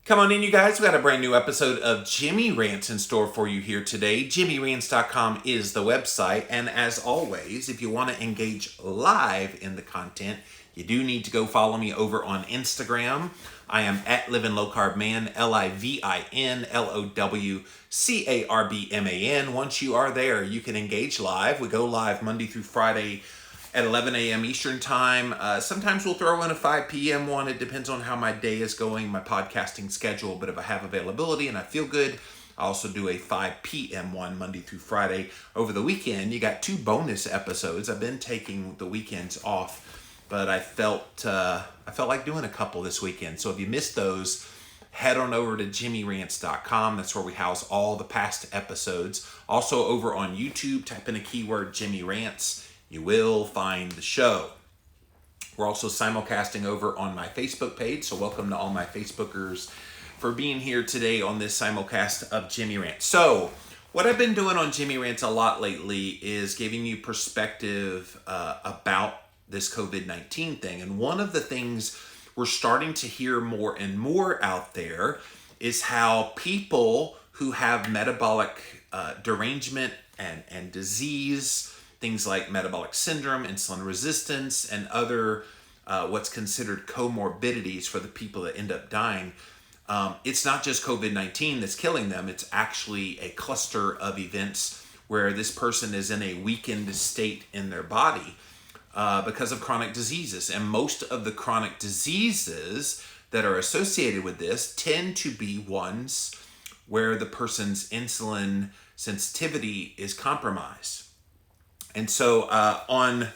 Come on in, you guys. We got a brand new episode of Jimmy Rants in store for you here today. JimmyRants.com is the website. And as always, if you want to engage live in the content, you do need to go follow me over on Instagram. I am at Living Low Carb Man, LIVINLOWCARBMAN. Once you are there, you can engage live. We go live Monday through Friday at 11 a.m. Eastern Time. Sometimes we'll throw in a 5 p.m. one. It depends on how my day is going, my podcasting schedule. But if I have availability and I feel good, I also do a 5 p.m. one Monday through Friday. Over the weekend, you got 2 bonus episodes. I've been taking the weekends off, but I felt like doing a couple this weekend. So if you missed those, head on over to JimmyRants.com. That's where we house all the past episodes. Also over on YouTube, type in a keyword Jimmy Rants. You will find the show. We're also simulcasting over on my Facebook page, so welcome to all my Facebookers for being here today on this simulcast of Jimmy Rants. So, what I've been doing on Jimmy Rants a lot lately is giving you perspective about this COVID-19 thing. And one of the things we're starting to hear more and more out there is how people who have metabolic derangement and disease, things like metabolic syndrome, insulin resistance, and other what's considered comorbidities for the people that end up dying. It's not just COVID-19 that's killing them. It's actually a cluster of events where this person is in a weakened state in their body because of chronic diseases. And most of the chronic diseases that are associated with this tend to be ones where the person's insulin sensitivity is compromised. And so on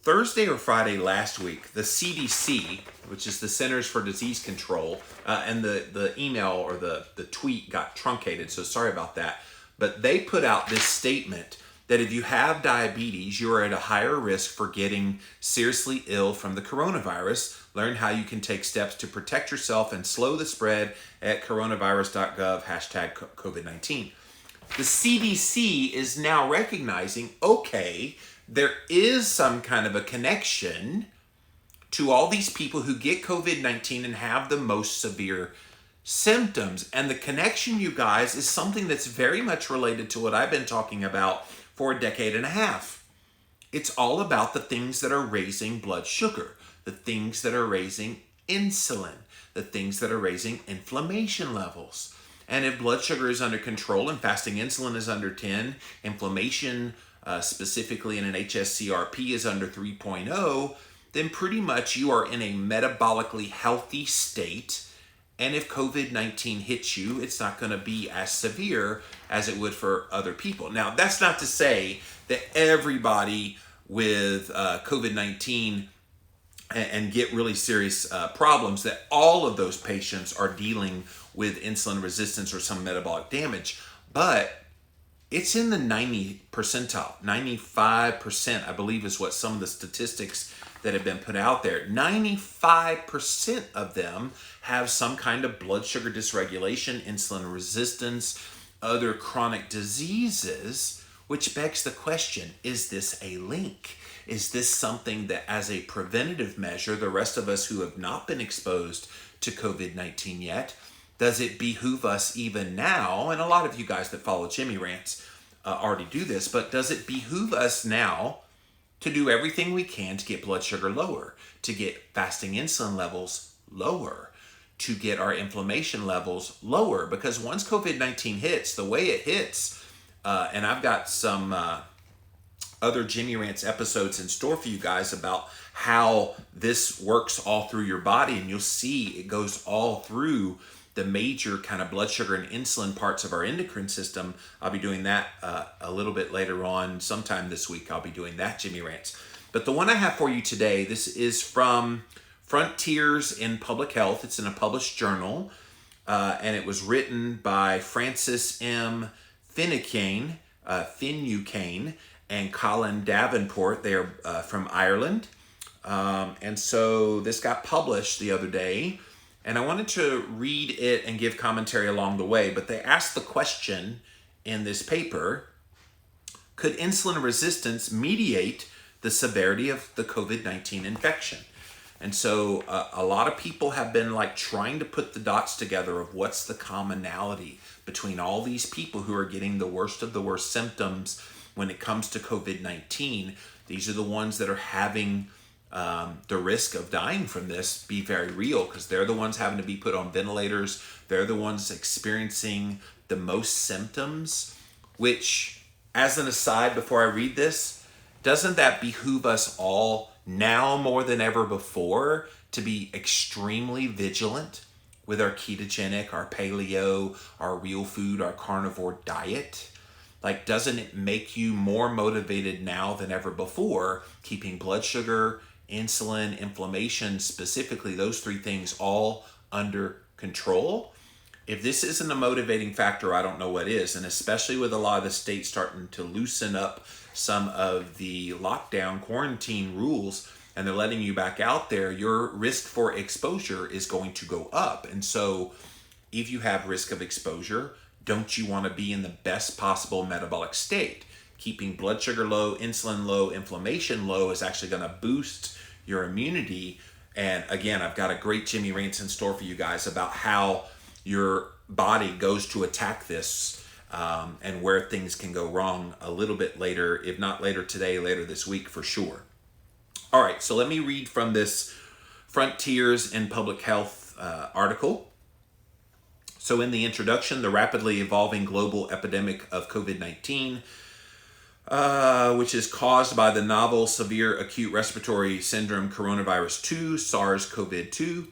Thursday or Friday last week, the CDC, which is the Centers for Disease Control, and the email or the tweet got truncated, so sorry about that. But they put out this statement that if you have diabetes, you are at a higher risk for getting seriously ill from the coronavirus. Learn how you can take steps to protect yourself and slow the spread at coronavirus.gov #COVID-19. The CDC is now recognizing, okay, there is some kind of a connection to all these people who get COVID-19 and have the most severe symptoms. And the connection, you guys, is something that's very much related to what I've been talking about for a decade and a half. It's all about the things that are raising blood sugar, the things that are raising insulin, the things that are raising inflammation levels. And if blood sugar is under control and fasting insulin is under 10, inflammation, specifically in an HSCRP, is under 3.0, then pretty much you are in a metabolically healthy state. And if COVID-19 hits you, it's not going to be as severe as it would for other people. Now, that's not to say that everybody with COVID-19 and get really serious problems, that all of those patients are dealing with insulin resistance or some metabolic damage. But it's in the 90 percentile, 95%, I believe is what some of the statistics that have been put out there. 95% of them have some kind of blood sugar dysregulation, insulin resistance, other chronic diseases, which begs the question, is this a link? Is this something that as a preventative measure, the rest of us who have not been exposed to COVID-19 yet, does it behoove us even now, and a lot of you guys that follow Jimmy Rants already do this, but does it behoove us now to do everything we can to get blood sugar lower, to get fasting insulin levels lower, to get our inflammation levels lower? Because once COVID-19 hits, the way it hits, and I've got some other Jimmy Rants episodes in store for you guys about how this works all through your body, and you'll see it goes all through the major kind of blood sugar and insulin parts of our endocrine system. I'll be doing that a little bit later on, sometime this week. I'll be doing that Jimmy Rants. But the one I have for you today, this is from Frontiers in Public Health. It's in a published journal, and it was written by Francis M. Finucane, and Colin Davenport. They are from Ireland. And so this got published the other day, and I wanted to read it and give commentary along the way. But they asked the question in this paper, could insulin resistance mediate the severity of the COVID-19 infection? And so a lot of people have been like trying to put the dots together of what's the commonality between all these people who are getting the worst of the worst symptoms when it comes to COVID-19. These are the ones that are having the risk of dying from this be very real, because they're the ones having to be put on ventilators. They're the ones experiencing the most symptoms, which, as an aside before I read this, doesn't that behoove us all now more than ever before to be extremely vigilant with our ketogenic, our paleo, our real food, our carnivore diet? Like, doesn't it make you more motivated now than ever before, keeping blood sugar, insulin, inflammation, specifically those three things all under control? If this isn't a motivating factor, I don't know what is. And especially with a lot of the states starting to loosen up some of the lockdown quarantine rules, and they're letting you back out there, your risk for exposure is going to go up. And so if you have risk of exposure, don't you want to be in the best possible metabolic state? Keeping blood sugar low, insulin low, inflammation low is actually going to boost your immunity. And again, I've got a great Jimmy Rants in store for you guys about how your body goes to attack this, and where things can go wrong a little bit later, if not later today, later this week for sure. All right, so let me read from this Frontiers in Public Health article. So in the introduction, the rapidly evolving global epidemic of COVID-19, which is caused by the novel severe acute respiratory syndrome coronavirus 2, SARS-CoV-2,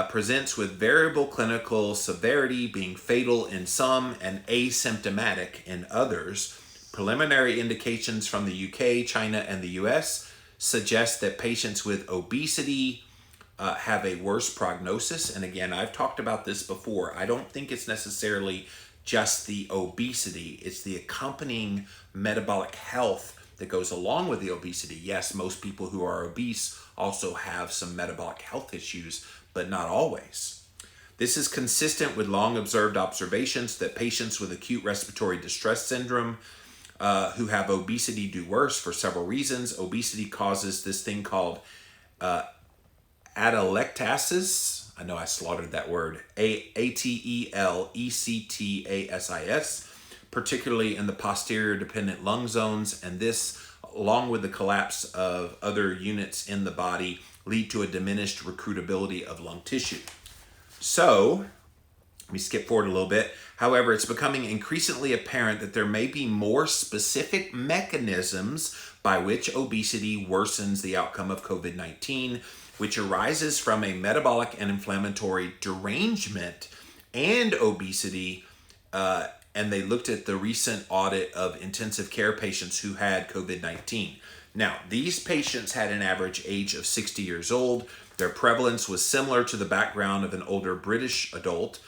presents with variable clinical severity, being fatal in some and asymptomatic in others. Preliminary indications from the UK, China, and the US suggest that patients with obesity have a worse prognosis. And again, I've talked about this before. I don't think it's necessarily just the obesity. It's the accompanying metabolic health that goes along with the obesity. Yes, most people who are obese also have some metabolic health issues, but not always. This is consistent with long observed observations that patients with acute respiratory distress syndrome who have obesity do worse for several reasons. Obesity causes this thing called atelectasis. I know I slaughtered that word. atelectasis, particularly in the posterior dependent lung zones, and this, along with the collapse of other units in the body, lead to a diminished recruitability of lung tissue. So, let me skip forward a little bit. However, it's becoming increasingly apparent that there may be more specific mechanisms by which obesity worsens the outcome of COVID-19, which arises from a metabolic and inflammatory derangement and obesity. And they looked at the recent audit of intensive care patients who had COVID-19. Now, these patients had an average age of 60 years old. Their prevalence was similar to the background of an older British adult.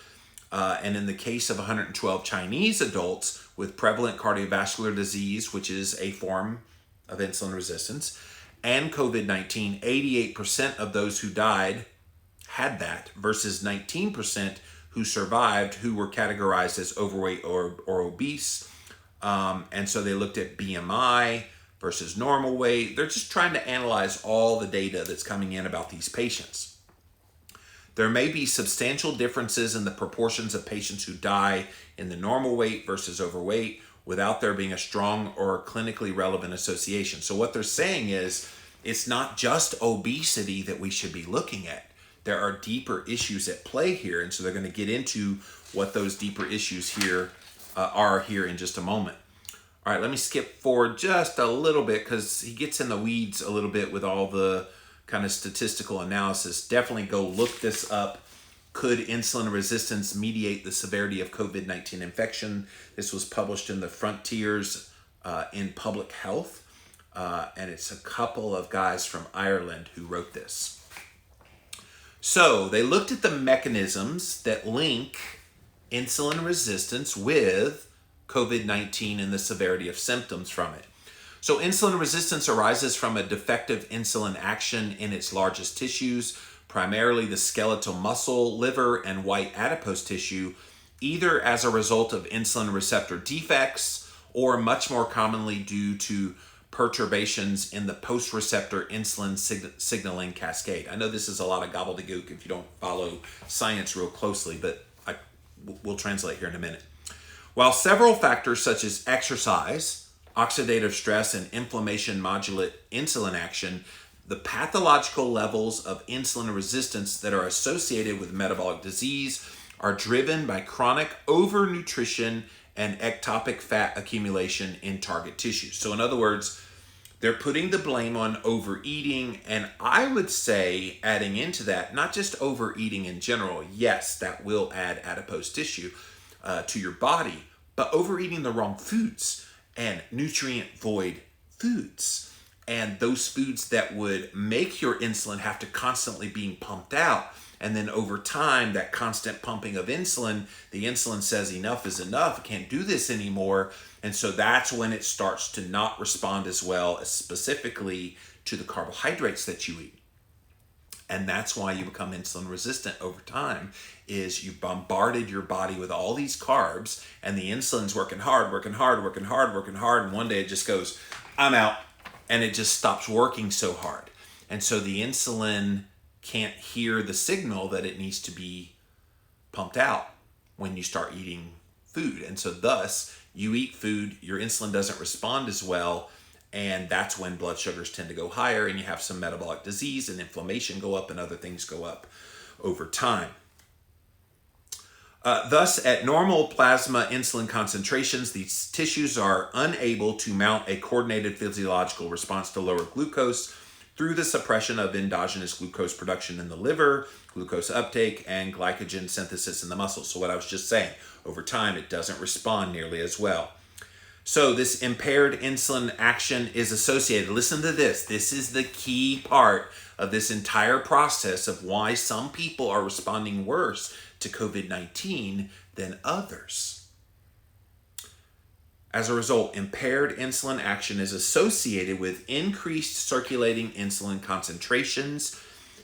And in the case of 112 Chinese adults with prevalent cardiovascular disease, which is a form of insulin resistance, and COVID-19, 88% of those who died had that, versus 19% who survived who were categorized as overweight or obese. And so they looked at BMI versus normal weight. They're just trying to analyze all the data that's coming in about these patients. There may be substantial differences in the proportions of patients who die in the normal weight versus overweight without there being a strong or clinically relevant association. So what they're saying is it's not just obesity that we should be looking at. There are deeper issues at play here, and so they're going to get into what those deeper issues here are here in just a moment. All right, let me skip forward just a little bit because he gets in the weeds a little bit with all the kind of statistical analysis. Definitely go look this up. Could insulin resistance mediate the severity of COVID-19 infection? This was published in the Frontiers in Public Health, and it's a couple of guys from Ireland who wrote this. So they looked at the mechanisms that link insulin resistance with COVID-19 and the severity of symptoms from it. So insulin resistance arises from a defective insulin action in its largest tissues, primarily the skeletal muscle, liver, and white adipose tissue, either as a result of insulin receptor defects or much more commonly due to perturbations in the post-receptor insulin signaling cascade. I know this is a lot of gobbledygook if you don't follow science real closely, but we'll translate here in a minute. While several factors such as exercise, oxidative stress, and inflammation modulate insulin action, the pathological levels of insulin resistance that are associated with metabolic disease are driven by chronic overnutrition and ectopic fat accumulation in target tissues. So in other words, they're putting the blame on overeating, and I would say adding into that, not just overeating in general, yes, that will add adipose tissue to your body, but overeating the wrong foods and nutrient void foods. And those foods that would make your insulin have to constantly being pumped out. And then over time, that constant pumping of insulin, the insulin says enough is enough, I can't do this anymore. And so that's when it starts to not respond as well, specifically to the carbohydrates that you eat. And that's why you become insulin resistant over time, is you bombarded your body with all these carbs, and the insulin's working hard, and one day it just goes, I'm out, and it just stops working so hard. And so the insulin can't hear the signal that it needs to be pumped out when you start eating food. And so thus, you eat food, your insulin doesn't respond as well, and that's when blood sugars tend to go higher, and you have some metabolic disease and inflammation go up and other things go up over time. Thus, at normal plasma insulin concentrations, these tissues are unable to mount a coordinated physiological response to lower glucose through the suppression of endogenous glucose production in the liver, glucose uptake, and glycogen synthesis in the muscles. So what I was just saying, over time, it doesn't respond nearly as well. So this impaired insulin action is associated. Listen to this. This is the key part of this entire process of why some people are responding worse to COVID-19 than others. As a result, impaired insulin action is associated with increased circulating insulin concentrations,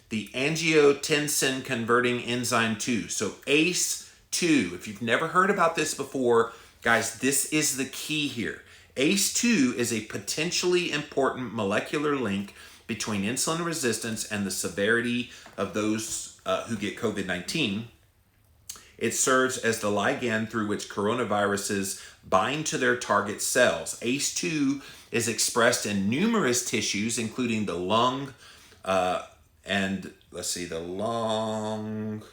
the angiotensin converting enzyme 2. So ACE2, if you've never heard about this before, guys, this is the key here. ACE2 is a potentially important molecular link between insulin resistance and the severity of those who get COVID-19. It serves as the ligand through which coronaviruses bind to their target cells. ACE2 is expressed in numerous tissues, including the lung, the lung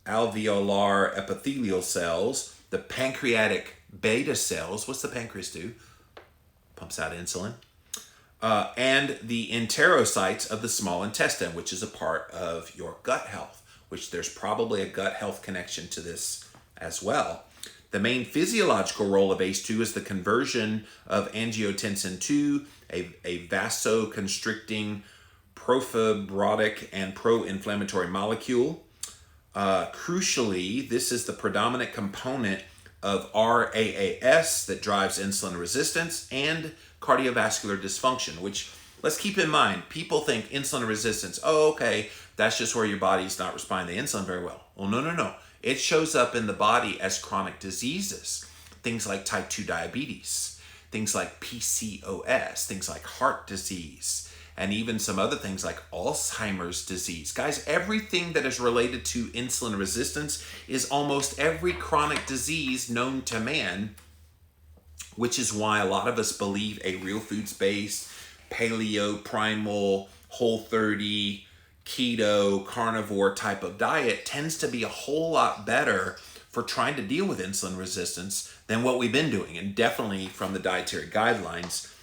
alveolar epithelial cells, the pancreatic beta cells. What's the pancreas do? Pumps out insulin. And the enterocytes of the small intestine, which is a part of your gut health, which there's probably a gut health connection to this as well. The main physiological role of ACE2 is the conversion of angiotensin 2, a vasoconstricting, profibrotic, and pro-inflammatory molecule. Crucially, this is the predominant component of RAAS that drives insulin resistance and cardiovascular dysfunction, which, let's keep in mind, people think insulin resistance, that's just where your body's not responding to insulin very well. Well, no. It shows up in the body as chronic diseases. Things like type 2 diabetes, things like PCOS, things like heart disease, and even some other things like Alzheimer's disease. Guys, everything that is related to insulin resistance is almost every chronic disease known to man, which is why a lot of us believe a real foods-based, paleo, primal, Whole30, keto, carnivore type of diet tends to be a whole lot better for trying to deal with insulin resistance than what we've been doing. And definitely from the dietary guidelines,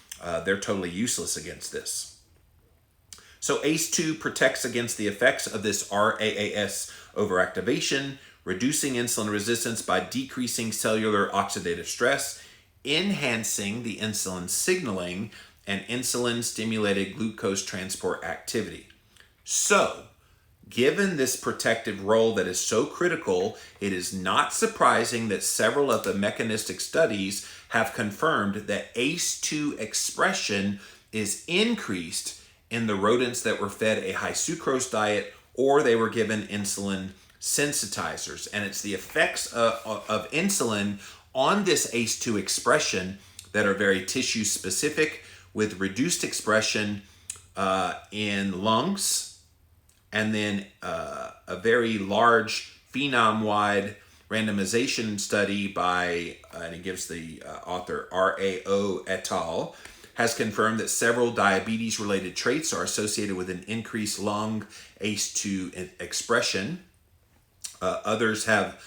they're totally useless against this. So ACE2 protects against the effects of this RAAS overactivation, reducing insulin resistance by decreasing cellular oxidative stress, enhancing the insulin signaling, and insulin-stimulated glucose transport activity. So, given this protective role that is so critical, it is not surprising that several of the mechanistic studies have confirmed that ACE2 expression is increased in the rodents that were fed a high sucrose diet or they were given insulin sensitizers. And it's the effects of insulin on this ACE2 expression that are very tissue specific, with reduced expression in lungs, and then a very large phenom-wide randomization study by, and it gives the author RAO et al., has confirmed that several diabetes-related traits are associated with an increased lung ACE2 expression. Others have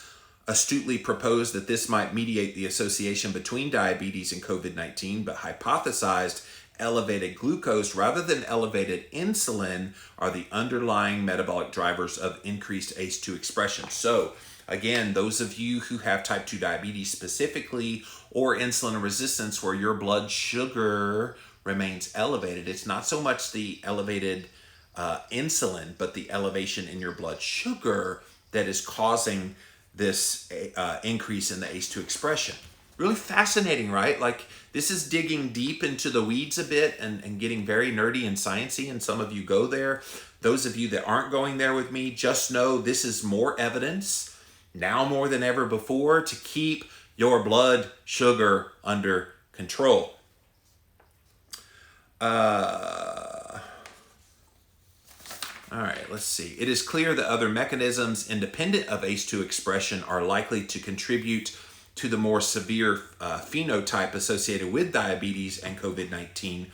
astutely proposed that this might mediate the association between diabetes and COVID-19, but hypothesized elevated glucose rather than elevated insulin are the underlying metabolic drivers of increased ACE2 expression. So again, those of you who have type 2 diabetes specifically, or insulin resistance where your blood sugar remains elevated, it's not so much the elevated insulin, but the elevation in your blood sugar that is causing this increase in the ACE2 expression. Really fascinating, right? Like, this is digging deep into the weeds a bit and getting very nerdy and sciencey, and some of you go there. Those of you that aren't going there with me, just know this is more evidence, now more than ever before, to keep your blood sugar under control. All right, let's see. It is clear that other mechanisms independent of ACE2 expression are likely to contribute to the more severe phenotype associated with diabetes and COVID-19.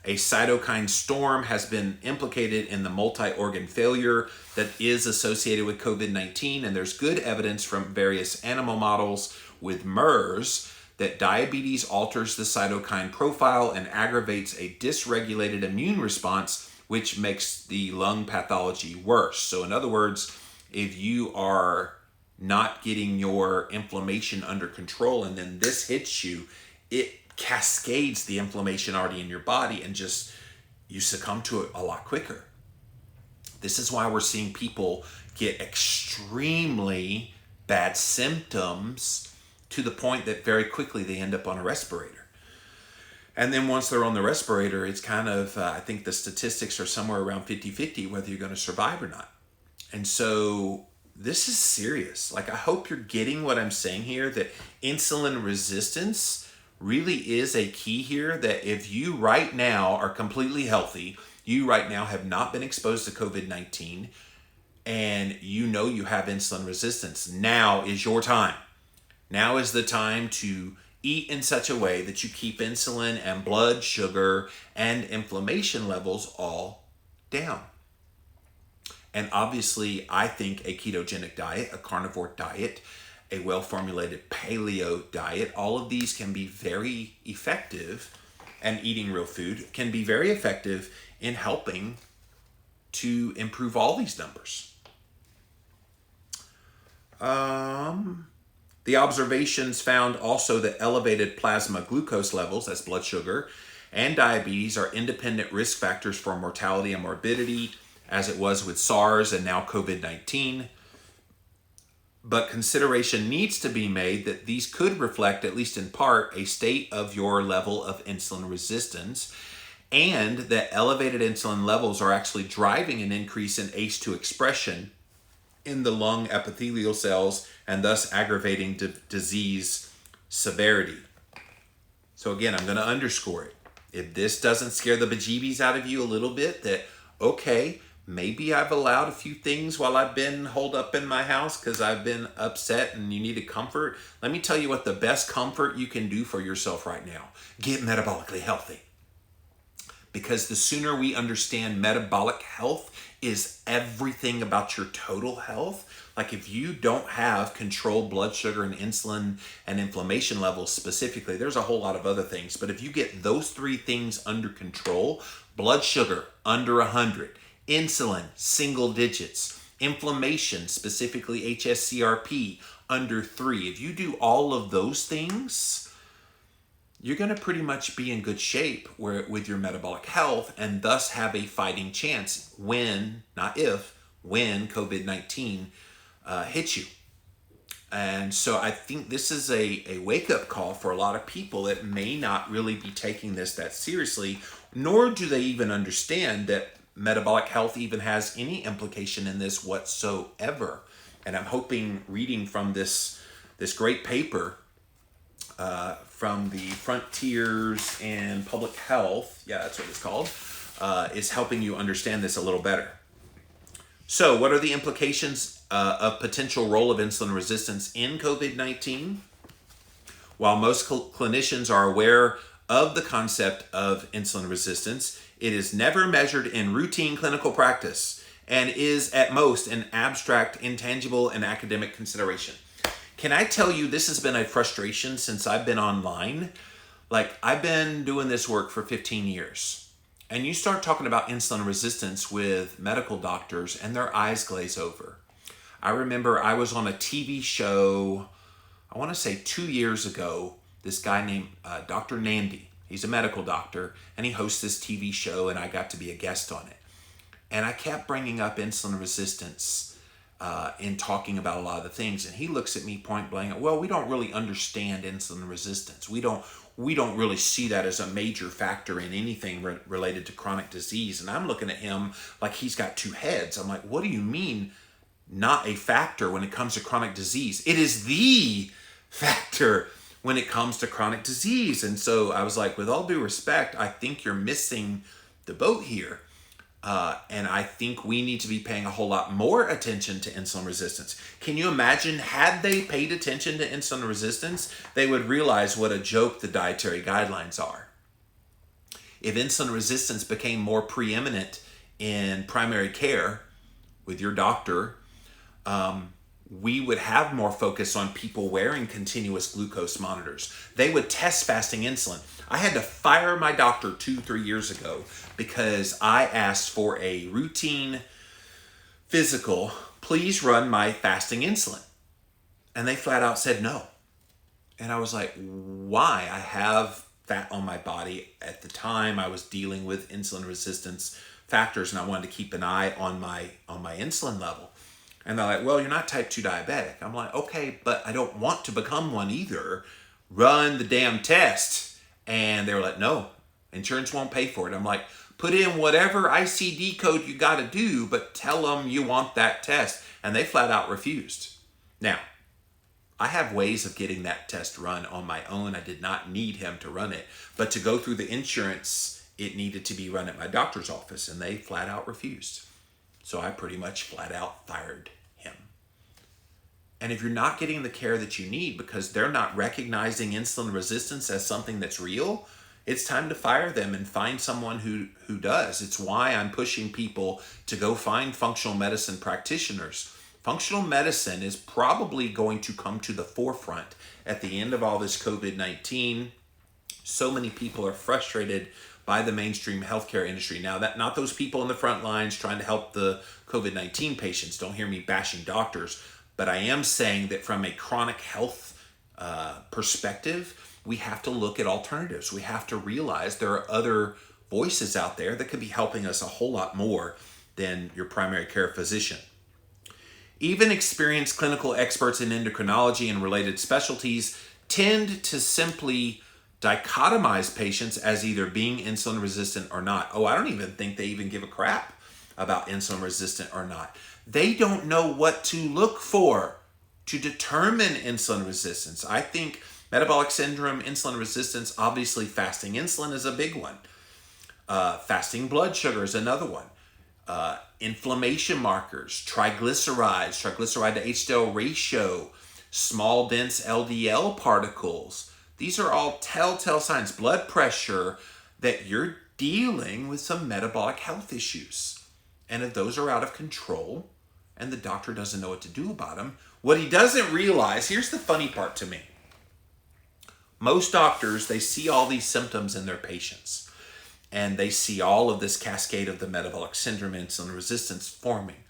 A cytokine storm has been implicated in the multi-organ failure that is associated with COVID-19, and there's good evidence from various animal models with MERS that diabetes alters the cytokine profile and aggravates a dysregulated immune response, which makes the lung pathology worse. So in other words, if you are not getting your inflammation under control and then this hits you, it cascades the inflammation already in your body and just, you succumb to it a lot quicker. This is why we're seeing people get extremely bad symptoms to the point that very quickly they end up on a respirator. And then once they're on the respirator, it's kind of, I think the statistics are somewhere around 50-50 whether you're going to survive or not. And so this is serious. Like, I hope you're getting what I'm saying here, that insulin resistance really is a key here, that if you right now are completely healthy, you right now have not been exposed to COVID-19, and you know you have insulin resistance, now is your time. Now is the time to eat in such a way that you keep insulin and blood sugar and inflammation levels all down. And obviously, I think a ketogenic diet, a carnivore diet, a well-formulated paleo diet, all of these can be very effective, and eating real food can be very effective in helping to improve all these numbers. The observations found also that elevated plasma glucose levels, that's blood sugar, and diabetes are independent risk factors for mortality and morbidity, as it was with SARS and now COVID-19. But consideration needs to be made that these could reflect, at least in part, a state of your level of insulin resistance, and that elevated insulin levels are actually driving an increase in ACE2 expression in the lung epithelial cells, and thus aggravating disease severity. So again, I'm going to underscore it. If this doesn't scare the bejeebies out of you a little bit, that, okay, maybe I've allowed a few things while I've been holed up in my house because I've been upset and you needed comfort. Let me tell you what the best comfort you can do for yourself right now. Get metabolically healthy. Because the sooner we understand metabolic health is everything about your total health. Like, if you don't have controlled blood sugar and insulin and inflammation levels specifically, there's a whole lot of other things. But if you get those three things under control, blood sugar under 100, insulin single digits, inflammation, specifically HSCRP, under 3. If you do all of those things, you're going to pretty much be in good shape with your metabolic health, and thus have a fighting chance when, not if, when COVID-19 hits you. And so I think this is a wake-up call for a lot of people that may not really be taking this that seriously, nor do they even understand that metabolic health even has any implication in this whatsoever. And I'm hoping, reading from this great paper from the Frontiers in Public Health, yeah, that's what it's called, is helping you understand this a little better. So, what are the implications of potential role of insulin resistance in COVID-19? While most clinicians are aware of the concept of insulin resistance, it is never measured in routine clinical practice and is at most an abstract, intangible, and academic consideration. Can I tell you, this has been a frustration since I've been online. Like, I've been doing this work for 15 years. And you start talking about insulin resistance with medical doctors and their eyes glaze over. I remember I was on a TV show, I want to say 2 years ago, this guy named Dr. Nandi. He's a medical doctor, and he hosts this TV show, and I got to be a guest on it. And I kept bringing up insulin resistance in talking about a lot of the things, and he looks at me point blank, well, we don't really understand insulin resistance. We don't really see that as a major factor in anything related to chronic disease. And I'm looking at him like he's got two heads. I'm like, what do you mean not a factor when it comes to chronic disease? It is the factor when it comes to chronic disease. And so I was like, with all due respect, I think you're missing the boat here. And I think we need to be paying a whole lot more attention to insulin resistance. Can you imagine, had they paid attention to insulin resistance, they would realize what a joke the dietary guidelines are. If insulin resistance became more preeminent in primary care with your doctor, we would have more focus on people wearing continuous glucose monitors. They would test fasting insulin. I had to fire my doctor 2-3 years ago because I asked for a routine physical, please run my fasting insulin. And they flat out said no. And I was like, why? I have fat on my body. At the time, I was dealing with insulin resistance factors, and I wanted to keep an eye on my insulin level. And they're like, well, you're not type 2 diabetic. I'm like, okay, but I don't want to become one either. Run the damn test. And they were like, no, insurance won't pay for it. I'm like, put in whatever ICD code you got to do, but tell them you want that test. And they flat out refused. Now, I have ways of getting that test run on my own. I did not need him to run it. But to go through the insurance, it needed to be run at my doctor's office, and they flat out refused. So I pretty much flat out fired him. And if you're not getting the care that you need because they're not recognizing insulin resistance as something that's real, it's time to fire them and find someone who does. It's why I'm pushing people to go find functional medicine practitioners. Functional medicine is probably going to come to the forefront at the end of all this COVID-19. So many people are frustrated by the mainstream healthcare industry. Now, that not those people in the front lines trying to help the COVID-19 patients. Don't hear me bashing doctors. But I am saying that from a chronic health perspective, we have to look at alternatives. We have to realize there are other voices out there that could be helping us a whole lot more than your primary care physician. Even experienced clinical experts in endocrinology and related specialties tend to simply dichotomize patients as either being insulin resistant or not. Oh, I don't even think they even give a crap about insulin resistant or not. They don't know what to look for to determine insulin resistance. I think metabolic syndrome, insulin resistance, obviously fasting insulin is a big one. Fasting blood sugar is another one. Inflammation markers, triglycerides, triglyceride to HDL ratio, small dense LDL particles. These are all telltale signs, blood pressure, that you're dealing with some metabolic health issues. And if those are out of control and the doctor doesn't know what to do about them, what he doesn't realize, here's the funny part to me. Most doctors, they see all these symptoms in their patients, and they see all of this cascade of the metabolic syndrome, insulin resistance forming.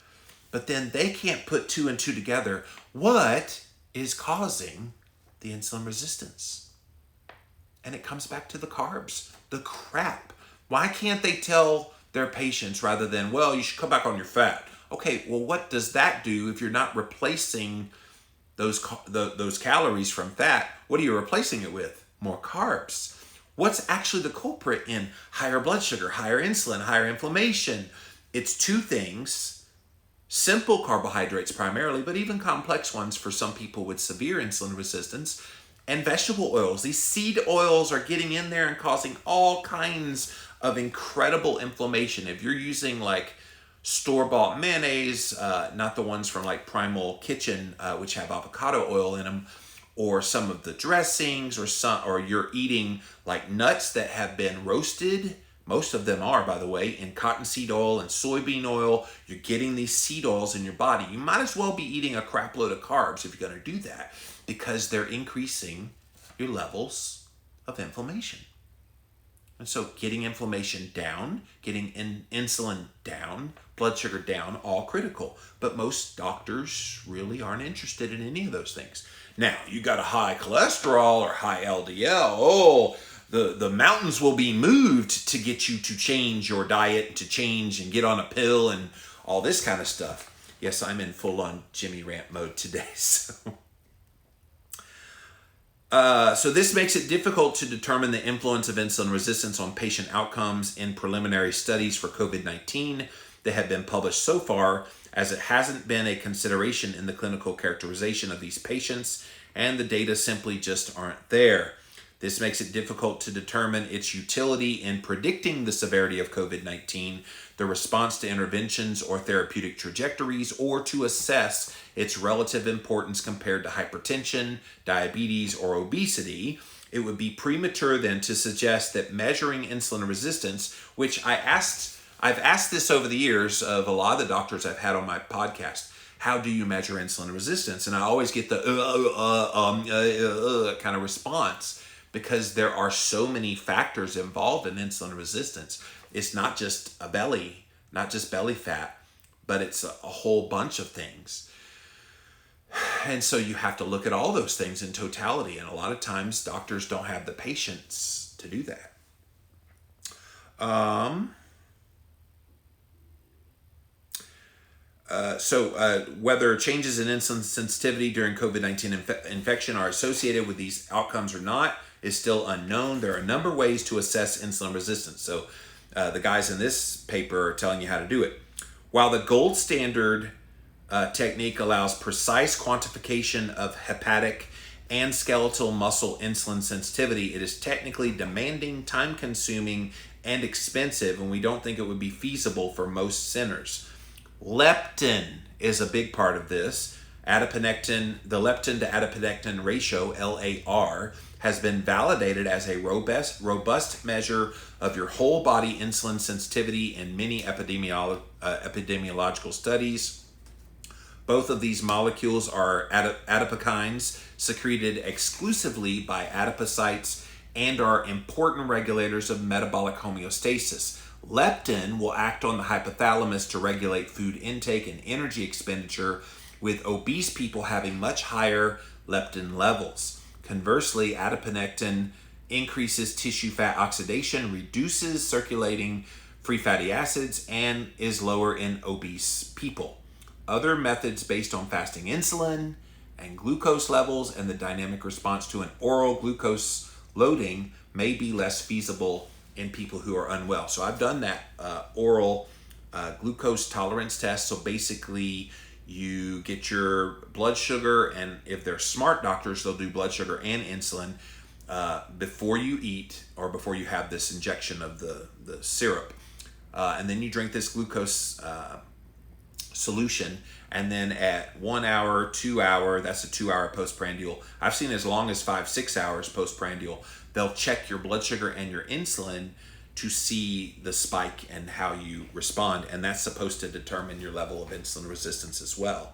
But then they can't put two and two together. What is causing the insulin resistance? And it comes back to the carbs, the crap. Why can't they tell their patients rather than, well, you should cut back on your fat? Okay, well, what does that do if you're not replacing those calories from fat? What are you replacing it with? More carbs. What's actually the culprit in higher blood sugar, higher insulin, higher inflammation? It's two things: simple carbohydrates primarily, but even complex ones for some people with severe insulin resistance, and vegetable oils. These seed oils are getting in there and causing all kinds of incredible inflammation. If you're using like store-bought mayonnaise, not the ones from like Primal Kitchen, which have avocado oil in them, or some of the dressings, or you're eating like nuts that have been roasted. Most of them are, by the way, in cottonseed oil and soybean oil. You're getting these seed oils in your body. You might as well be eating a crap load of carbs if you're going to do that, because they're increasing your levels of inflammation. And so getting inflammation down, getting insulin down, blood sugar down, all critical. But most doctors really aren't interested in any of those things. Now, you got a high cholesterol or high LDL. Oh, the mountains will be moved to get you to change your diet, to change and get on a pill and all this kind of stuff. Yes, I'm in full-on Jimmy rant mode today. So this makes it difficult to determine the influence of insulin resistance on patient outcomes in preliminary studies for COVID-19 that have been published so far, as it hasn't been a consideration in the clinical characterization of these patients, and the data simply just aren't there. This makes it difficult to determine its utility in predicting the severity of COVID-19, the response to interventions or therapeutic trajectories, or to assess its relative importance compared to hypertension, diabetes, or obesity. It would be premature then to suggest that measuring insulin resistance, which I've asked this over the years of a lot of the doctors I've had on my podcast, how do you measure insulin resistance? And I always get the kind of response, because there are so many factors involved in insulin resistance. It's not just belly fat, but it's a whole bunch of things. And so you have to look at all those things in totality. And a lot of times doctors don't have the patience to do that. Whether changes in insulin sensitivity during COVID-19 infection are associated with these outcomes or not is still unknown. There are a number of ways to assess insulin resistance. So the guys in this paper are telling you how to do it. While the gold standard technique allows precise quantification of hepatic and skeletal muscle insulin sensitivity, it is technically demanding, time-consuming, and expensive, and we don't think it would be feasible for most centers. Leptin is a big part of this. Adiponectin, the leptin to adiponectin ratio, LAR, has been validated as a robust measure of your whole body insulin sensitivity in many epidemiological studies. Both of these molecules are adipokines secreted exclusively by adipocytes and are important regulators of metabolic homeostasis. Leptin will act on the hypothalamus to regulate food intake and energy expenditure, with obese people having much higher leptin levels. Conversely, adiponectin increases tissue fat oxidation, reduces circulating free fatty acids, and is lower in obese people. Other methods based on fasting insulin and glucose levels and the dynamic response to an oral glucose loading may be less feasible in people who are unwell. So I've done that oral glucose tolerance test. So basically, you get your blood sugar, and if they're smart doctors, they'll do blood sugar and insulin before you eat or before you have this injection of the syrup. And then you drink this glucose solution, and then at 1 hour, 2 hour, that's a 2 hour postprandial. I've seen as long as 5-6 hours postprandial. They'll check your blood sugar and your insulin to see the spike and how you respond, and that's supposed to determine your level of insulin resistance as well.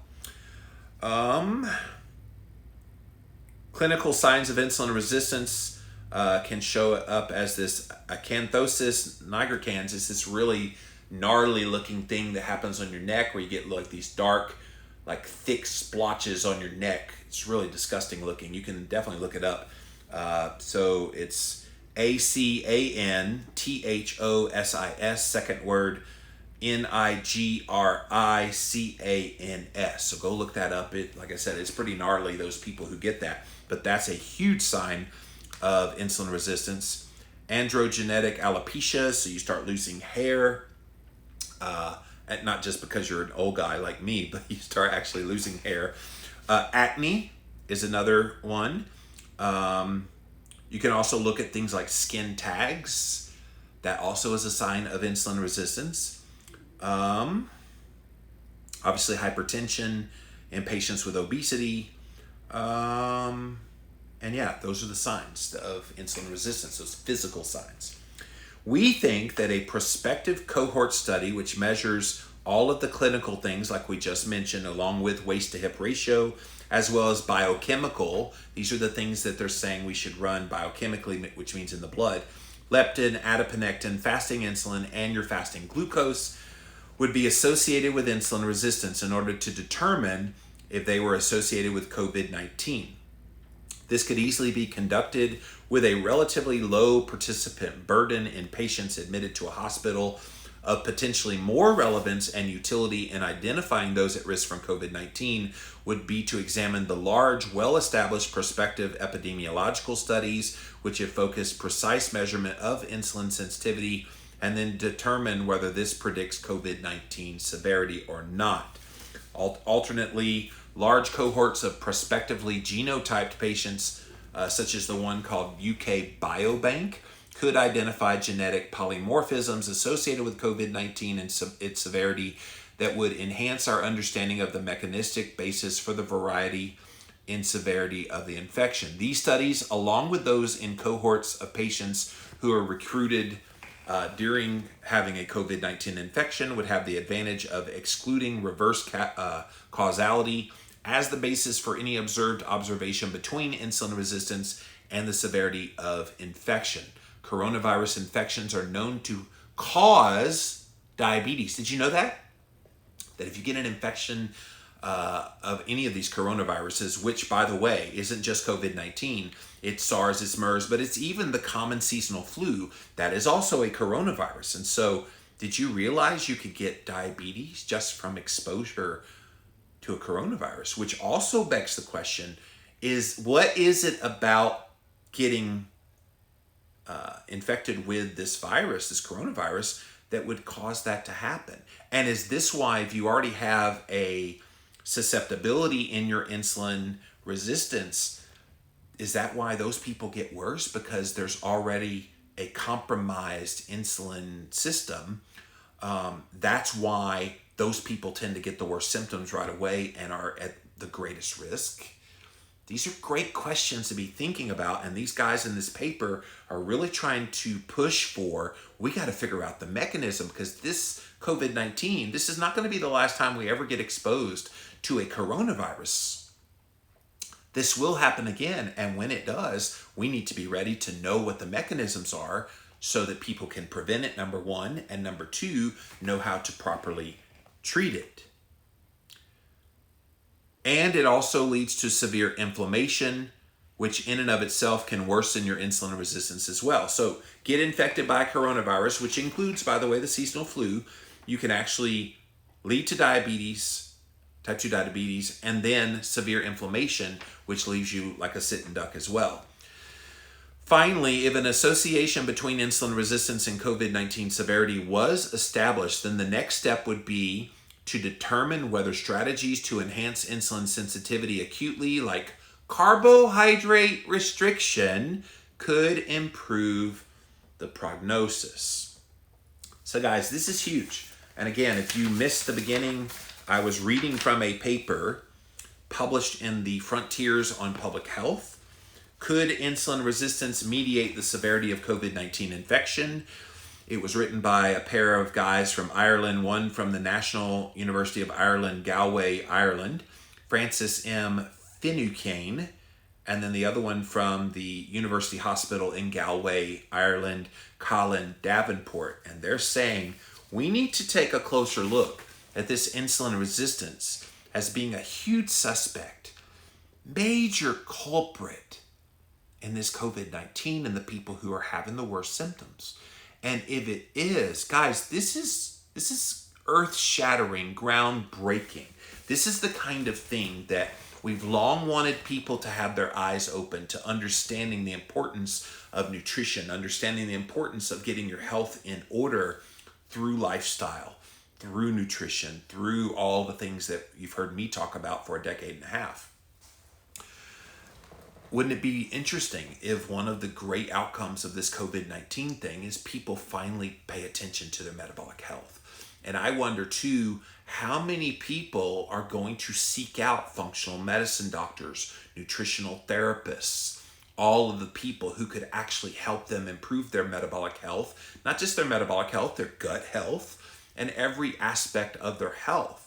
Clinical signs of insulin resistance can show up as this acanthosis nigricans. It's this really gnarly looking thing that happens on your neck where you get like these dark, like thick splotches on your neck. It's really disgusting looking. You can definitely look it up. So it's ACANTHOSIS, second word NIGRICANS. So go look that up. It, like I said, it's pretty gnarly, those people who get that. But that's a huge sign of insulin resistance. Androgenetic alopecia, so you start losing hair. And not just because you're an old guy like me, but you start actually losing hair. Acne is another one. You can also look at things like skin tags. That also is a sign of insulin resistance. Obviously, hypertension in patients with obesity. And yeah, those are the signs of insulin resistance, those physical signs. We think that a prospective cohort study, which measures all of the clinical things like we just mentioned, along with waist to hip ratio, as well as biochemical, these are the things that they're saying we should run biochemically, which means in the blood, leptin, adiponectin, fasting insulin, and your fasting glucose, would be associated with insulin resistance in order to determine if they were associated with COVID-19. This could easily be conducted with a relatively low participant burden in patients admitted to a hospital. Of potentially more relevance and utility in identifying those at risk from COVID-19 would be to examine the large, well-established prospective epidemiological studies, which have focused precise measurement of insulin sensitivity, and then determine whether this predicts COVID-19 severity or not. Alternately, large cohorts of prospectively genotyped patients, such as the one called UK Biobank, could identify genetic polymorphisms associated with COVID-19 and its severity that would enhance our understanding of the mechanistic basis for the variety in severity of the infection. These studies, along with those in cohorts of patients who are recruited during having a COVID-19 infection, would have the advantage of excluding reverse causality as the basis for any observed observation between insulin resistance and the severity of infection. Coronavirus infections are known to cause diabetes. Did you know that? That if you get an infection of any of these coronaviruses, which, by the way, isn't just COVID-19, it's SARS, it's MERS, but it's even the common seasonal flu, that is also a coronavirus. And so, did you realize you could get diabetes just from exposure to a coronavirus? Which also begs the question, is what is it about getting infected with this virus, this coronavirus, that would cause that to happen? And is this why, if you already have a susceptibility in your insulin resistance, is that why those people get worse? Because there's already a compromised insulin system. That's why those people tend to get the worst symptoms right away and are at the greatest risk. These are great questions to be thinking about, and these guys in this paper are really trying to push for, we got to figure out the mechanism, because this COVID-19, this is not going to be the last time we ever get exposed to a coronavirus. This will happen again, and when it does, we need to be ready to know what the mechanisms are so that people can prevent it, number one, and number two, know how to properly treat it. And it also leads to severe inflammation, which in and of itself can worsen your insulin resistance as well. So get infected by coronavirus, which includes, by the way, the seasonal flu. You can actually lead to diabetes, type 2 diabetes, and then severe inflammation, which leaves you like a sitting duck as well. Finally, if an association between insulin resistance and COVID-19 severity was established, then the next step would be to determine whether strategies to enhance insulin sensitivity acutely, like carbohydrate restriction, could improve the prognosis. So guys, this is huge. And again, if you missed the beginning, I was reading from a paper published in the Frontiers on Public Health. Could insulin resistance mediate the severity of COVID-19 infection? It was written by a pair of guys from Ireland, one from the National University of Ireland, Galway, Ireland, Francis M. Finucane, and then the other one from the University Hospital in Galway, Ireland, Colin Davenport. And they're saying we need to take a closer look at this insulin resistance as being a huge suspect, major culprit in this COVID-19 and the people who are having the worst symptoms. And if it is, guys, this is earth-shattering, groundbreaking. This is the kind of thing that we've long wanted people to have their eyes open to, understanding the importance of nutrition, understanding the importance of getting your health in order through lifestyle, through nutrition, through all the things that you've heard me talk about for a decade and a half. wouldn't it be interesting if one of the great outcomes of this COVID-19 thing is people finally pay attention to their metabolic health? And I wonder too, how many people are going to seek out functional medicine doctors, nutritional therapists, all of the people who could actually help them improve their metabolic health, not just their metabolic health, their gut health, and every aspect of their health.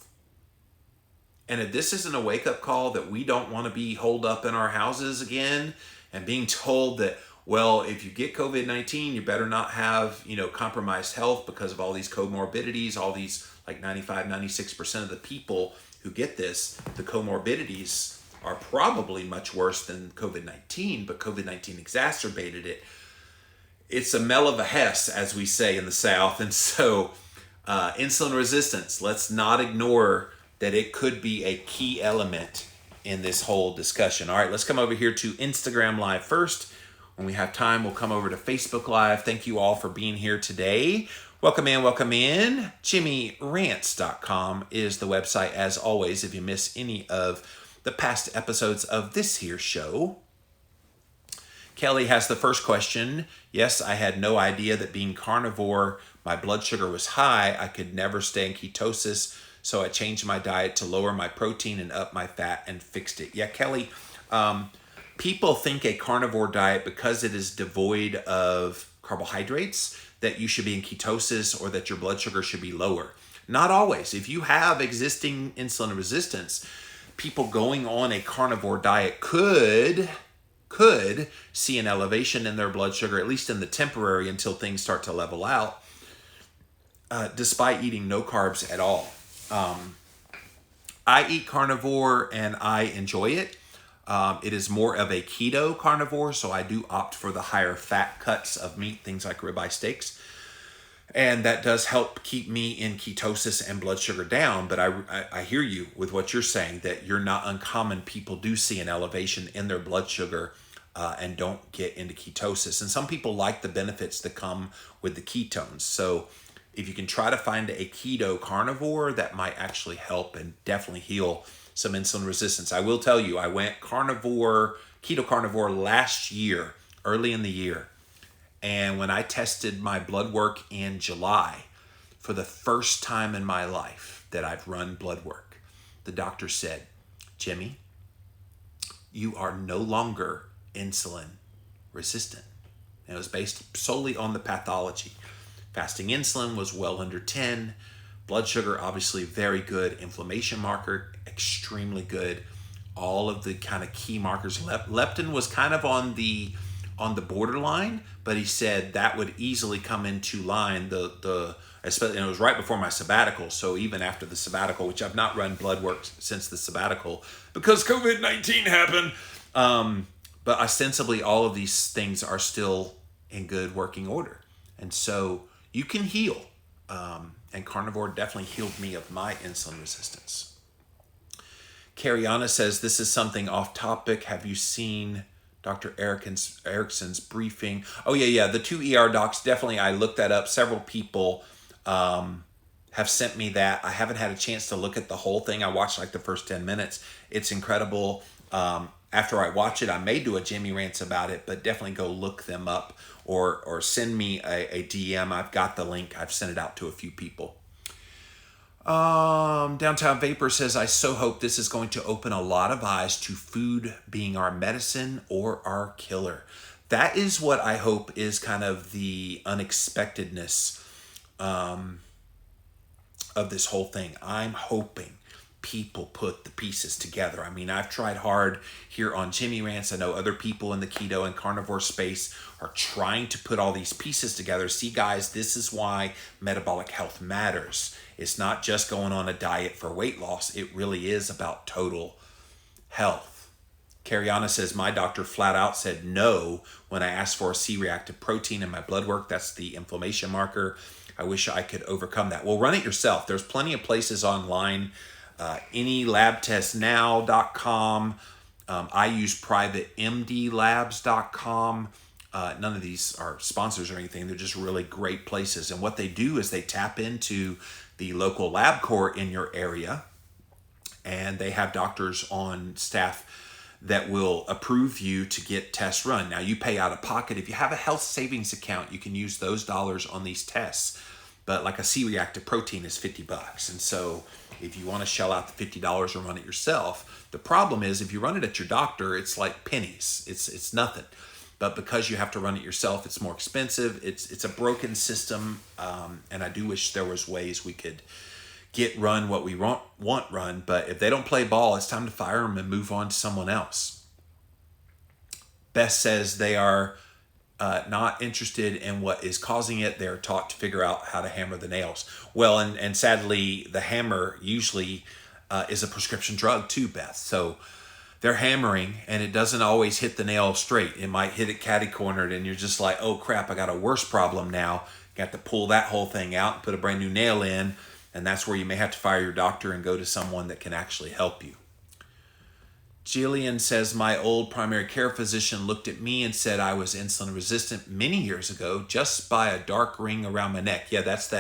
And if this isn't a wake-up call that we don't want to be holed up in our houses again and being told that, well, if you get COVID-19, you better not have, compromised health because of all these comorbidities, all these, like 95, 96% of the people who get this, the comorbidities are probably much worse than COVID-19, but COVID-19 exacerbated it. It's a mel of a Hess, as we say in the South. And so insulin resistance, let's not ignore that it could be a key element in this whole discussion. All right, let's come over here to Instagram Live first. When we have time, we'll come over to Facebook Live. Thank you all for being here today. Welcome in, welcome in. JimmyRants.com is the website, as always, if you miss any of the past episodes of this here show. Kelly has the first question. Yes, I had no idea that being carnivore, my blood sugar was high. I could never stay in ketosis, so I changed my diet to lower my protein and up my fat and fixed it. Yeah, Kelly, people think a carnivore diet, because it is devoid of carbohydrates, that you should be in ketosis or that your blood sugar should be lower. Not always. If you have existing insulin resistance, people going on a carnivore diet could see an elevation in their blood sugar, at least in the temporary, until things start to level out, despite eating no carbs at all. I eat carnivore and I enjoy it. It is more of a keto carnivore, so I do opt for the higher fat cuts of meat, things like ribeye steaks. And that does help keep me in ketosis and blood sugar down. But I hear you with what you're saying, that you're not uncommon. People do see an elevation in their blood sugar and don't get into ketosis. And some people like the benefits that come with the ketones. So if you can try to find a keto carnivore, that might actually help and definitely heal some insulin resistance. I will tell you, I went keto carnivore last year, early in the year. And when I tested my blood work in July, for the first time in my life that I've run blood work, the doctor said, Jimmy, you are no longer insulin resistant. And it was based solely on the pathology. Fasting insulin was well under 10. Blood sugar, obviously very good. Inflammation marker, extremely good. All of the kind of key markers. Leptin was kind of on the borderline, but he said that would easily come into line. Especially, and it was right before my sabbatical. So even after the sabbatical, which I've not run blood work since the sabbatical because COVID-19 happened. But ostensibly, all of these things are still in good working order. And so you can heal. And carnivore definitely healed me of my insulin resistance. Cariana says, this is something off topic. Have you seen Dr. Erickson's briefing? Oh, yeah. The 2 ER docs, definitely. I looked that up. Several people have sent me that. I haven't had a chance to look at the whole thing. I watched like the first 10 minutes. It's incredible. After I watch it, I may do a Jimmy Rants about it, but definitely go look them up or send me a DM. I've got the link. I've sent it out to a few people. Downtown Vapor says, I so hope this is going to open a lot of eyes to food being our medicine or our killer. That is what I hope is kind of the unexpectedness of this whole thing. I'm hoping people put the pieces together. I mean, I've tried hard here on Jimmy Rants. I know other people in the keto and carnivore space are trying to put all these pieces together. See, guys, this is why metabolic health matters. It's not just going on a diet for weight loss. It really is about total health. Cariana says, my doctor flat out said no when I asked for a C-reactive protein in my blood work. That's the inflammation marker. I wish I could overcome that. Well, run it yourself. There's plenty of places online. Anylabtestnow.com. I use privatemdlabs.com. None of these are sponsors or anything. They're just really great places. And what they do is they tap into the local LabCorp in your area, and they have doctors on staff that will approve you to get tests run. Now, you pay out of pocket. If you have a health savings account, you can use those dollars on these tests. But like a C-reactive protein is $50. And so if you want to shell out the $50 and run it yourself, the problem is if you run it at your doctor, it's like pennies. It's nothing. But because you have to run it yourself, it's more expensive. It's a broken system. And I do wish there was ways we could get run what we want run. But if they don't play ball, it's time to fire them and move on to someone else. Beth says they are not interested in what is causing it. They're taught to figure out how to hammer the nails. Well, and sadly, the hammer usually is a prescription drug too, Beth. So they're hammering and it doesn't always hit the nail straight. It might hit it catty-cornered and you're just like, oh crap, I got a worse problem now. You have to pull that whole thing out and put a brand new nail in. And that's where you may have to fire your doctor and go to someone that can actually help you. Jillian says, my old primary care physician looked at me and said I was insulin resistant many years ago just by a dark ring around my neck. Yeah, that's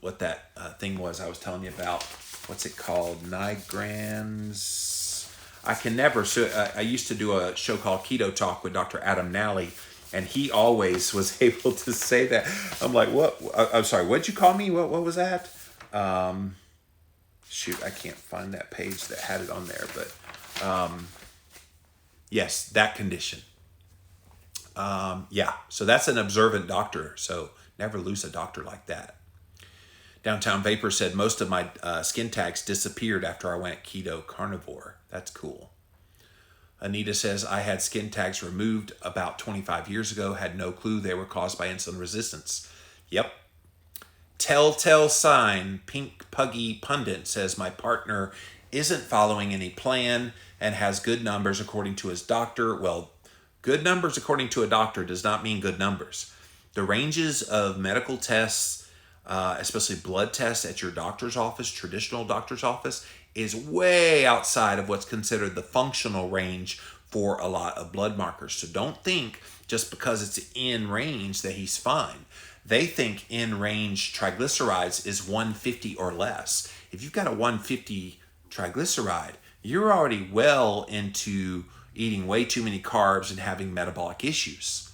what that thing was I was telling you about. What's it called? Nigrans. I can never. So I used to do a show called Keto Talk with Dr. Adam Nally, and he always was able to say that. I'm like, what? I'm sorry. What'd you call me? What was that? Shoot, I can't find that page that had it on there, but yes, that condition. Yeah, so that's an observant doctor, so never lose a doctor like that. Downtown Vapor said most of my skin tags disappeared after I went keto carnivore. That's cool. Anita says, I had skin tags removed about 25 years ago, had no clue they were caused by insulin resistance. Yep. Telltale sign, Pink Puggy Pundit says, my partner isn't following any plan and has good numbers according to his doctor. Well, good numbers according to a doctor does not mean good numbers. The ranges of medical tests, especially blood tests at your doctor's office, traditional doctor's office, is way outside of what's considered the functional range for a lot of blood markers. So don't think just because it's in range that he's fine. They think in range triglycerides is 150 or less. If you've got a 150 triglyceride, you're already well into eating way too many carbs and having metabolic issues.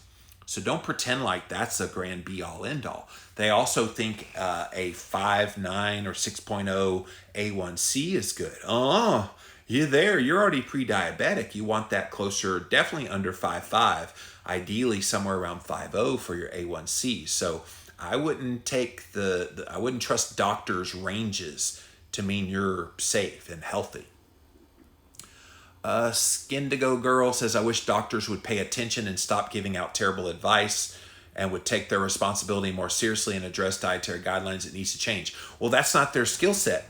So don't pretend like that's a grand be all end all. They also think a 5.9 or 6.0 A1C is good. Oh, you're there. You're already pre-diabetic. You want that closer, definitely under 5.5, ideally somewhere around 5.0 for your A1C. So I wouldn't take I wouldn't trust doctors' ranges to mean you're safe and healthy. Skindigo Girl says, I wish doctors would pay attention and stop giving out terrible advice and would take their responsibility more seriously and address dietary guidelines that needs to change. Well, that's not their skill set.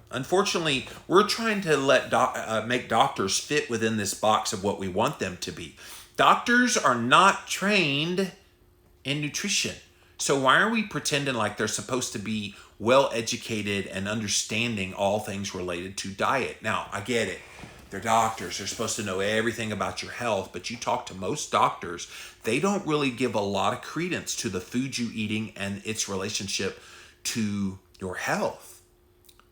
Unfortunately, we're trying to make doctors fit within this box of what we want them to be. Doctors are not trained in nutrition. So why are we pretending like they're supposed to be well educated and understanding all things related to diet? Now, I get it. They're doctors. They're supposed to know everything about your health, but you talk to most doctors, they don't really give a lot of credence to the food you're eating and its relationship to your health.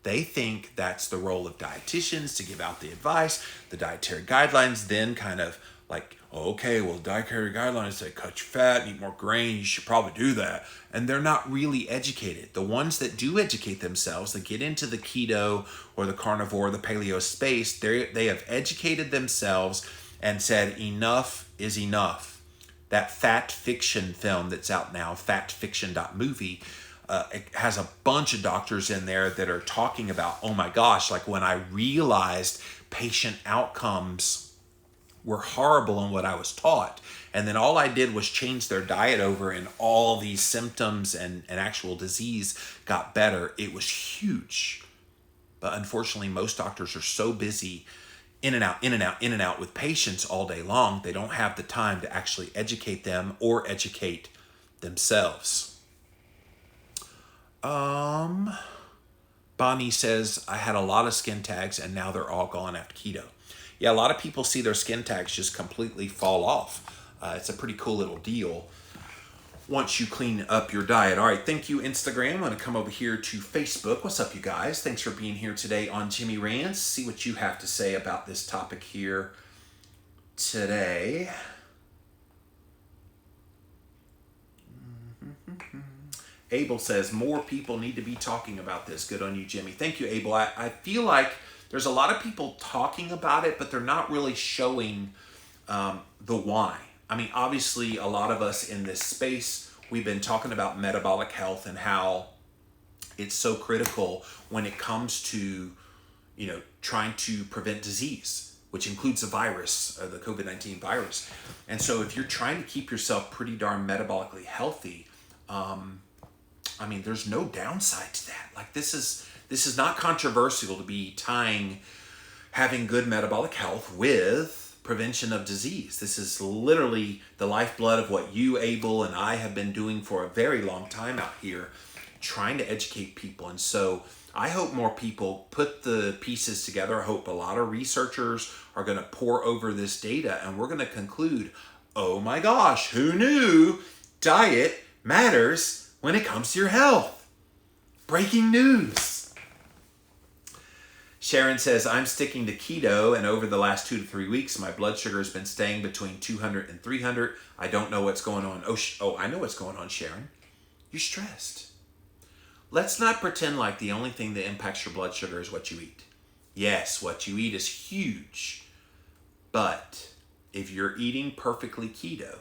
They think that's the role of dietitians to give out the advice, the dietary guidelines, then kind of like, okay, well, dietary guidelines say cut your fat, eat more grain, you should probably do that. And they're not really educated. The ones that do educate themselves, that get into the keto or the carnivore, the paleo space, they have educated themselves and said enough is enough. That Fat Fiction film that's out now, fatfiction.movie, it has a bunch of doctors in there that are talking about, oh my gosh, like when I realized patient outcomes were horrible in what I was taught. And then all I did was change their diet over and all these symptoms and actual disease got better. It was huge. But unfortunately, most doctors are so busy in and out with patients all day long, they don't have the time to actually educate them or educate themselves. Bonnie says, I had a lot of skin tags and now they're all gone after keto. Yeah, a lot of people see their skin tags just completely fall off. It's a pretty cool little deal. once you clean up your diet. All right, thank you, Instagram. I'm going to come over here to Facebook. What's up, you guys? Thanks for being here today on Jimmy Rants. See what you have to say about this topic here today. Abel says, more people need to be talking about this. Good on you, Jimmy. Thank you, Abel. I feel like there's a lot of people talking about it, but they're not really showing the why. I mean, obviously, a lot of us in this space, we've been talking about metabolic health and how it's so critical when it comes to, trying to prevent disease, which includes the virus, the COVID-19 virus. And so if you're trying to keep yourself pretty darn metabolically healthy, there's no downside to that. Like, this is not controversial to be tying having good metabolic health with prevention of disease. This is literally the lifeblood of what you, Abel, and I have been doing for a very long time out here, trying to educate people. And so I hope more people put the pieces together. I hope a lot of researchers are going to pore over this data, and we're going to conclude, oh my gosh, who knew diet matters when it comes to your health? Breaking news. Sharon says, I'm sticking to keto, and over the last 2 to 3 weeks, my blood sugar has been staying between 200 and 300. I don't know what's going on. I know what's going on, Sharon. You're stressed. Let's not pretend like the only thing that impacts your blood sugar is what you eat. Yes, what you eat is huge. But if you're eating perfectly keto,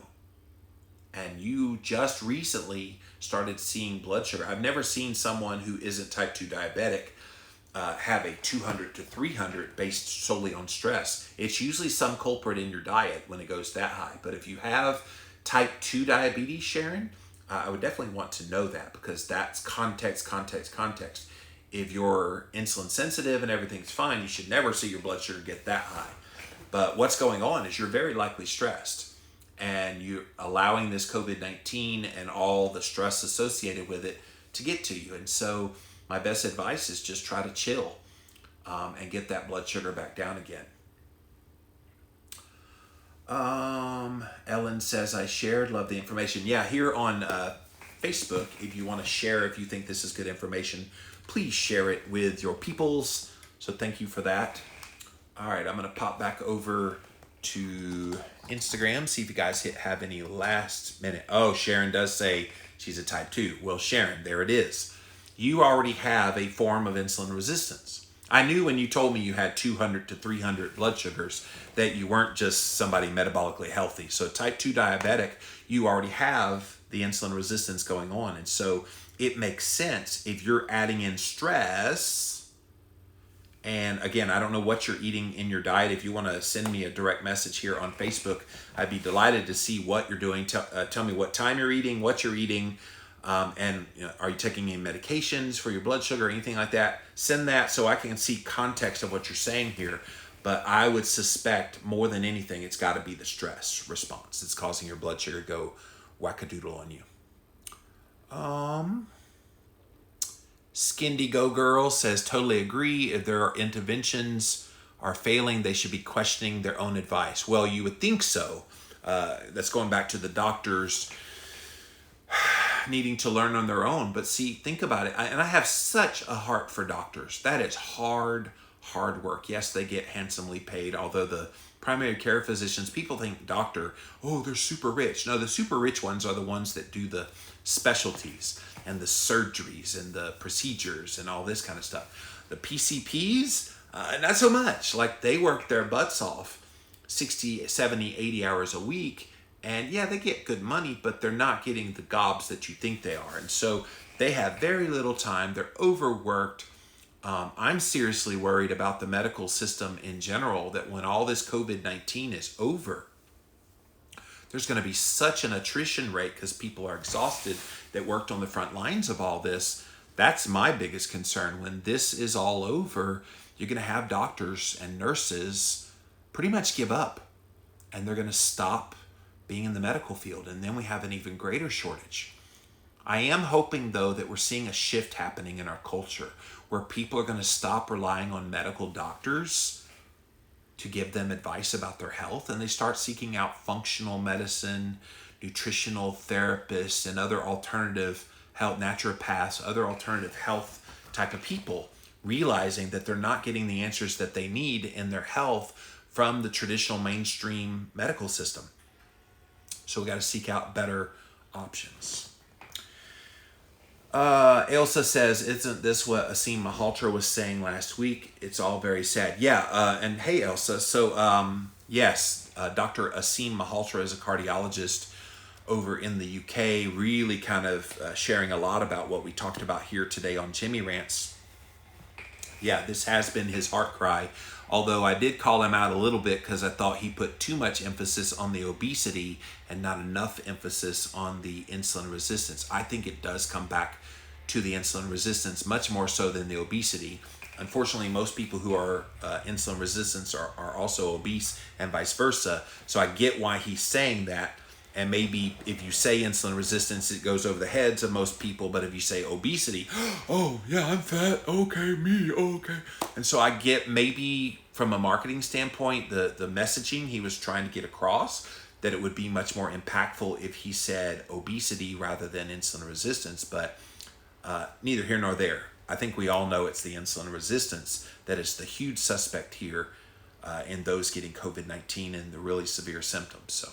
and you just recently started seeing blood sugar, I've never seen someone who isn't type 2 diabetic have a 200 to 300 based solely on stress. It's usually some culprit in your diet when it goes that high. But if you have type 2 diabetes, Sharon, I would definitely want to know that, because that's context. If you're insulin sensitive and everything's fine, you should never see your blood sugar get that high. But what's going on is you're very likely stressed, and you're allowing this COVID-19 and all the stress associated with it to get to you. And so my best advice is just try to chill and get that blood sugar back down again. Ellen says, I shared, love the information. Yeah, here on Facebook, if you want to share, if you think this is good information, please share it with your peoples. So thank you for that. All right, I'm going to pop back over to Instagram, see if you guys have any last minute. Oh, Sharon does say she's a type 2. Well, Sharon, there it is. You already have a form of insulin resistance. I knew when you told me you had 200 to 300 blood sugars that you weren't just somebody metabolically healthy. So type 2 diabetic, you already have the insulin resistance going on. And so it makes sense if you're adding in stress. And again, I don't know what you're eating in your diet. If you want to send me a direct message here on Facebook, I'd be delighted to see what you're doing. Tell me what time you're eating, what you're eating. And are you taking any medications for your blood sugar or anything like that? Send that so I can see context of what you're saying here. But I would suspect more than anything, it's got to be the stress response that's causing your blood sugar to go wackadoodle on you. Skindy Go Girl says, totally agree. If there are interventions are failing, they should be questioning their own advice. Well, you would think so. That's going back to the doctors needing to learn on their own. But see, think about it. And I have such a heart for doctors. That is hard work. Yes, they get handsomely paid, although the primary care physicians, people think doctor, oh, they're super rich. No, the super rich ones are the ones that do the specialties and the surgeries and the procedures and all this kind of stuff. The PCPs, not so much. Like, they work their butts off 60, 70, 80 hours a week. And yeah, they get good money, but they're not getting the gobs that you think they are. And so they have very little time. They're overworked. I'm seriously worried about the medical system in general, that when all this COVID-19 is over, there's going to be such an attrition rate because people are exhausted that worked on the front lines of all this. That's my biggest concern. When this is all over, you're going to have doctors and nurses pretty much give up, and they're going to stop being in the medical field, and then we have an even greater shortage. I am hoping, though, that we're seeing a shift happening in our culture where people are going to stop relying on medical doctors to give them advice about their health, and they start seeking out functional medicine, nutritional therapists and other alternative health naturopaths, other alternative health type of people, realizing that they're not getting the answers that they need in their health from the traditional mainstream medical system. So we got to seek out better options. Elsa says, isn't this what Asim Malhotra was saying last week? It's all very sad. Yeah, and hey, Elsa. So, yes, Dr. Asim Malhotra is a cardiologist over in the UK, really kind of sharing a lot about what we talked about here today on Jimmy Rants. Yeah, this has been his heart cry, although I did call him out a little bit because I thought he put too much emphasis on the obesity and not enough emphasis on the insulin resistance. I think it does come back to the insulin resistance much more so than the obesity. Unfortunately, most people who are insulin resistant are also obese and vice versa. So I get why he's saying that. And maybe if you say insulin resistance, it goes over the heads of most people. But if you say obesity, oh, yeah, I'm fat. Okay, me. Okay. And so I get maybe from a marketing standpoint, the messaging he was trying to get across, that it would be much more impactful if he said obesity rather than insulin resistance. But neither here nor there. I think we all know it's the insulin resistance that is the huge suspect here in those getting COVID-19 and the really severe symptoms. So.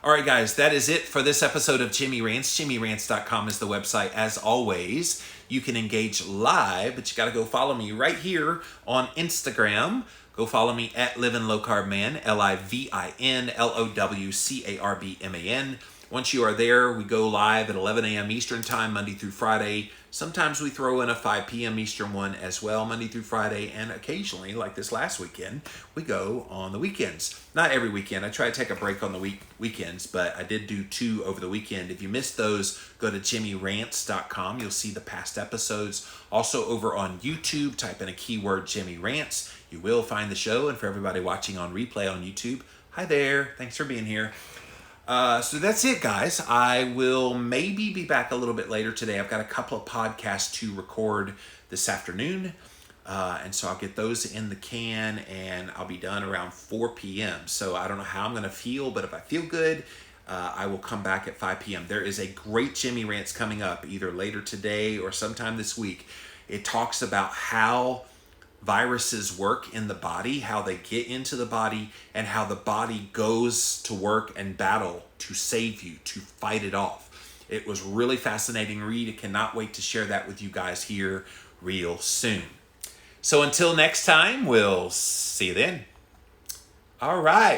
All right, guys, that is it for this episode of Jimmy Rants. JimmyRants.com is the website. As always, you can engage live, but you got to go follow me right here on Instagram. Go follow me at Livin' Low Carb Man, LIVINLOWCARBMAN. Once you are there, we go live at 11 a.m. Eastern Time, Monday through Friday. Sometimes we throw in a 5 p.m. Eastern one as well, Monday through Friday. And occasionally, like this last weekend, we go on the weekends. Not every weekend. I try to take a break on the weekends, but I did do 2 over the weekend. If you missed those, go to JimmyRants.com. You'll see the past episodes. Also over on YouTube, type in a keyword, Jimmy Rants. You will find the show. And for everybody watching on replay on YouTube, hi there. Thanks for being here. So that's it, guys. I will maybe be back a little bit later today. I've got a couple of podcasts to record this afternoon. And so I'll get those in the can and I'll be done around 4 p.m. So I don't know how I'm going to feel, but if I feel good, I will come back at 5 p.m. There is a great Jimmy Rants coming up either later today or sometime this week. It talks about how viruses work in the body, how they get into the body, and how the body goes to work and battle to save you, to fight it off. It was really fascinating read. I cannot wait to share that with you guys here real soon. So until next time, we'll see you then. All right.